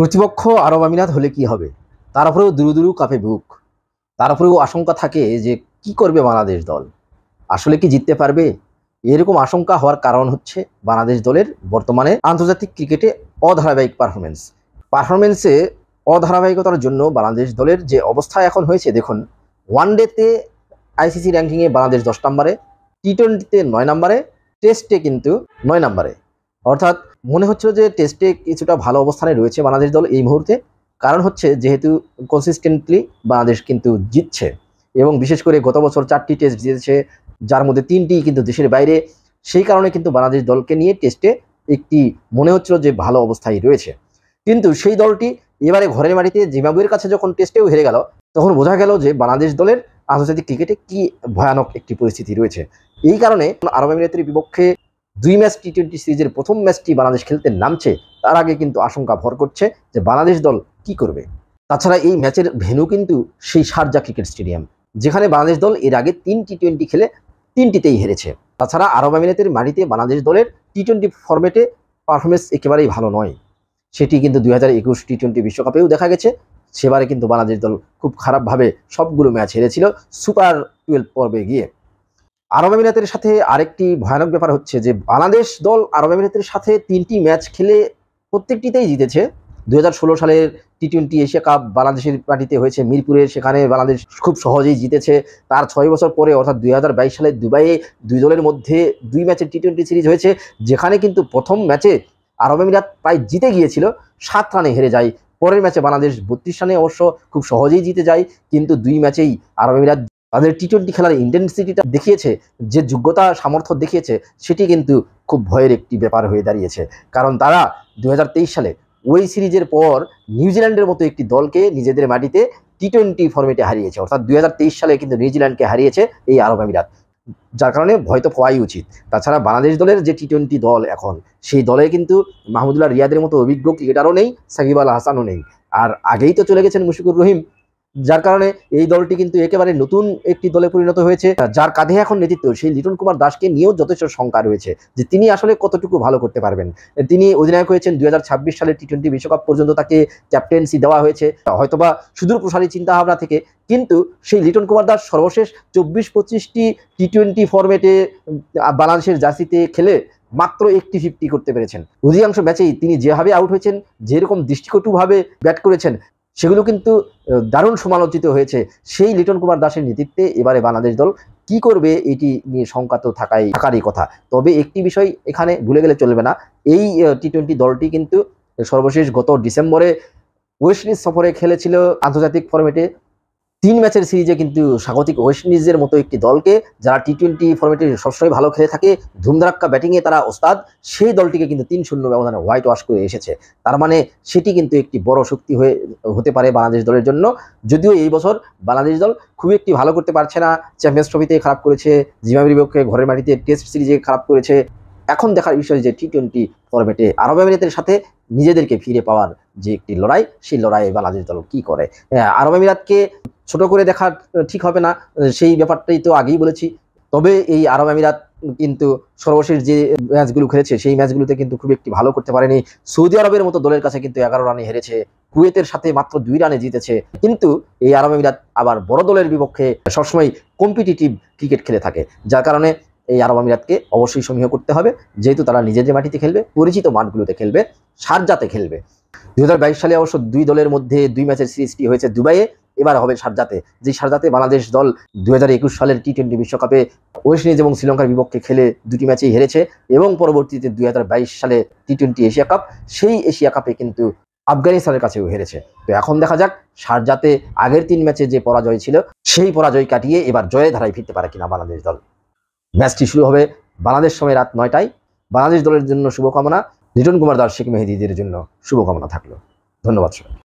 প্রতিপক্ষ আরব আমিরাত হলে কি হবে, তার উপরেও দুরু দুরু কাঁপে বুক। তার উপরেও আশঙ্কা থাকে যে কি করবে বাংলাদেশ দল, আসলে কি জিততে পারবে। এরকম আশঙ্কা হওয়ার কারণ হচ্ছে বাংলাদেশ দলের বর্তমানে আন্তর্জাতিক ক্রিকেটে অধারাবাহিক পারফরমেন্সে অধারাবাহিকতার জন্য বাংলাদেশ দলের যে অবস্থা এখন হয়েছে, দেখুন, ওয়ানডেতে আইসিসি র্যাঙ্কিংয়ে বাংলাদেশ 10 নম্বরে, টি-20তে 9 নম্বরে, টেস্টে কিন্তু 9 নম্বরে। অর্থাৎ মনে হচ্ছিল যে টেস্টে কিছুটা ভালো অবস্থানে রয়েছে বাংলাদেশ দল এই মুহূর্তে। কারণ হচ্ছে যেহেতু কনসিস্টেন্টলি বাংলাদেশ কিন্তু জিতছে, এবং বিশেষ করে গত বছর 4টি টেস্ট জিতেছে, যার মধ্যে 3টি কিন্তু দেশের বাইরে। সেই কারণে কিন্তু বাংলাদেশ দলকে নিয়ে টেস্টে একটি মনে হচ্ছিল যে ভালো অবস্থায় রয়েছে। কিন্তু সেই দলটি এবারে ঘরের মাটিতে জিম্বাবুয়ের কাছে যখন টেস্টেও হেরে গেল, তখন বোঝা গেল যে বাংলাদেশ দলের আন্তর্জাতিক ক্রিকেটে কি ভয়ানক একটি পরিস্থিতি রয়েছে। এই কারণে আরব আমিরাতের বিপক্ষে 2 ম্যাচ টি-20 সিরিজের প্রথম ম্যাচটি বাংলাদেশ খেলতে নামছে, তার আগে কিন্তু আশঙ্কা ভর করছে যে বাংলাদেশ দল কি করবে। তাছাড়া এই ম্যাচের ভেন্যু কিন্তু সেই শারজা ক্রিকেট স্টেডিয়াম, যেখানে বাংলাদেশ দল এর আগে 3 টি-20 খেলে 3টিতেই হেরেছে। তাছাড়া আরব আমিরাতের মাটিতে বাংলাদেশ দলের টি-20 ফরম্যাটে পারফরমেন্স একেবারেই ভালো নয়। সেটি কিন্তু 2021 টি-20 বিশ্বকাপেও দেখা গেছে। সেবারে কিন্তু বাংলাদেশ দল খুব খারাপভাবে সবগুলো ম্যাচ হেরেছিল সুপার 12 পর্বে গিয়ে। আরব আমিরাতের সাথে আরেকটি ভয়ানক ব্যাপার হচ্ছে যে বাংলাদেশ দল আরব আমিরাতের সাথে 3টি ম্যাচ খেলে প্রত্যেকটিতেই জিতেছে। 2016 সালের টি-20 এশিয়া কাপ বাংলাদেশের মাটিতে হয়েছে মিরপুরে, সেখানে বাংলাদেশ খুব সহজেই জিতেছে। তার 6 বছর পরে অর্থাৎ 2022 সালে দুবাইয়ে 2 দলের মধ্যে 2 ম্যাচের টি-20 সিরিজ হয়েছে, যেখানে কিন্তু প্রথম ম্যাচে আরব আমিরাত প্রায় জিতে গিয়েছিল, 7 রানে হেরে যায়। পরের ম্যাচে বাংলাদেশ 32 রানে অবশ্য খুব সহজেই জিতে যায়। কিন্তু 2 ম্যাচেই আরব আমিরাত তাদের টি-20 খেলার ইন্টেন্সিটিটা দেখিয়েছে, যে যোগ্যতা সামর্থ্য দেখিয়েছে, সেটি কিন্তু খুব ভয়ের একটি ব্যাপার হয়ে দাঁড়িয়েছে। কারণ তারা 2023 সালে ওই সিরিজের পর নিউজিল্যান্ডের মতো একটি দলকে নিজেদের মাটিতে টি-20 ফরম্যাটে হারিয়েছে। অর্থাৎ 2023 সালে কিন্তু নিউজিল্যান্ডকে হারিয়েছে এই আরব আমিরাত, যার কারণে ভয় তো পাওয়াই উচিত। তাছাড়া বাংলাদেশ দলের যে টি-20 দল এখন, সেই দলে কিন্তু মাহমুদুল্লাহ রিয়াদের মতো অভিজ্ঞ ক্রিকেটারও নেই, সাকিব আল হাসানও নেই, আর আগেই তো চলে গেছেন মুশফিকুর রহিম। যার কারণে এই দলটি কিন্তু একেবারে নতুন একটি দলে পরিণত হয়েছে, যার কাঁধে এখন নেতৃত্ব সেই লিটন কুমার দাসকে নিয়েও যথেষ্ট শঙ্কা রয়েছে যে তিনি আসলে কতটুকু ভালো করতে পারবেন। তিনি অধিনায়ক হয়েছেন 2026 সালের টি-20 বিশ্বকাপ পর্যন্ত, তাকে ক্যাপ্টেন্সি দেওয়া হয়েছে হয়তোবা সুদূর প্রসারী চিন্তাভাবনা থেকে। কিন্তু সেই লিটন কুমার দাস সর্বশেষ 24-25টি টি-20 ফরম্যাটে বাংলাদেশের জার্সিতে খেলে মাত্র একটি 50 করতে পেরেছেন। অধিকাংশ ম্যাচেই তিনি যেভাবে আউট হয়েছেন, যেরকম দৃষ্টিকটুভাবে ব্যাট করেছেন, সেগুলো কিন্তু দারুণ সমালোচিত হয়েছে। সেই লিটন কুমার দাসের নেতৃত্বে এবারে বাংলাদেশ দল কি করবে এটি নিয়ে শঙ্কা তো থাকারই কথা। তবে একটি বিষয় এখানে ভুলে গেলে চলবে না, এই টি-20 দলটি কিন্তু সর্বশেষ গত ডিসেম্বরে ওয়েস্ট ইন্ডিজ সফরে খেলেছিল আন্তর্জাতিক ফরম্যাটে। 3 ম্যাচের সিরিজে কিন্তু স্বাগতিক ওয়েস্ট ইন্ডিজের মতো একটি দলকে, যারা টি-20 ফরম্যাটে সবসময় ভালো খেলে থাকে, ধুমধারাক্কা ব্যাটিংয়ে তারা ওস্তাদ, সেই দলটিকে কিন্তু 3-0 ব্যবধানে হোয়াইট ওয়াশ করে এসেছে। তার মানে সেটি কিন্তু একটি বড় শক্তি হতে পারে বাংলাদেশ দলের জন্য। যদিও এই বছর বাংলাদেশ দল খুব একটি ভালো করতে পারছে না, চ্যাম্পিয়ন্স ট্রফিতে খারাপ করেছে, জিম্বাবুয়ের বিপক্ষে ঘরের মাটিতে টেস্ট সিরিজে খারাপ করেছে। এখন দেখার বিষয় যে টি-20 ফরম্যাটে আরব আমিরাতের সাথে নিজেদেরকে ফিরে পাওয়ার যে একটি লড়াই, সেই লড়াইয়ে বাংলাদেশ দল কি করে। আরব আমিরাতকে ছোট করে দেখা ঠিক হবে না, সেই ব্যাপারটাই তো আগেই বলেছি। তবে এই আরব আমিরাত কিন্তু সর্বশেষ যে ম্যাচগুলো খেলেছে, সেই ম্যাচগুলোতে কিন্তু খুব একটি ভালো করতে পারেনি। সৌদি আরবের মতো দলের কাছে কিন্তু 11 রানে হেরেছে, কুয়েতের সাথে মাত্র 2 রানে জিতেছে। কিন্তু এই আরব আমিরাত আবার বড় দলের বিপক্ষে সবসময় কম্পিটিটিভ ক্রিকেট খেলে থাকে, যার কারণে এই আরব আমিরাতকে অবশ্যই সমীহ করতে হবে। যেহেতু তারা নিজেদের মাটিতে খেলবে, পরিচিত মাঠগুলোতে খেলবে, শারজাতে খেলবে। 2022 সালে অবশ্য 2 দলের মধ্যে 2 ম্যাচের সিরিজটি হয়েছে দুবাইয়ে, এবার হবে শারজাতে। যে শারজাতে বাংলাদেশ দল 2021 সালের টি-20 বিশ্বকাপে ওয়েস্ট ইন্ডিজ এবং শ্রীলঙ্কার বিপক্ষে খেলে 2টি ম্যাচেই হেরেছে, এবং পরবর্তীতে 2022 সালে টি-20 এশিয়া কাপ, সেই এশিয়া কাপে কিন্তু আফগানিস্তানের কাছেও হেরেছে। তো এখন দেখা যাক শারজাতে আগের 3 ম্যাচে যে পরাজয় ছিল, সেই পরাজয় কাটিয়ে এবার জয়ের ধারায় ফিরতে পারে কিনা বাংলাদেশ দল। ম্যাচটি শুরু হবে বাংলাদেশ সময় রাত 9টায়। বাংলাদেশ দলের জন্য শুভকামনা, লিটন কুমার দাস, শেখ মেহেদীদের জন্য শুভকামনা থাকলো। ধন্যবাদ সবাই।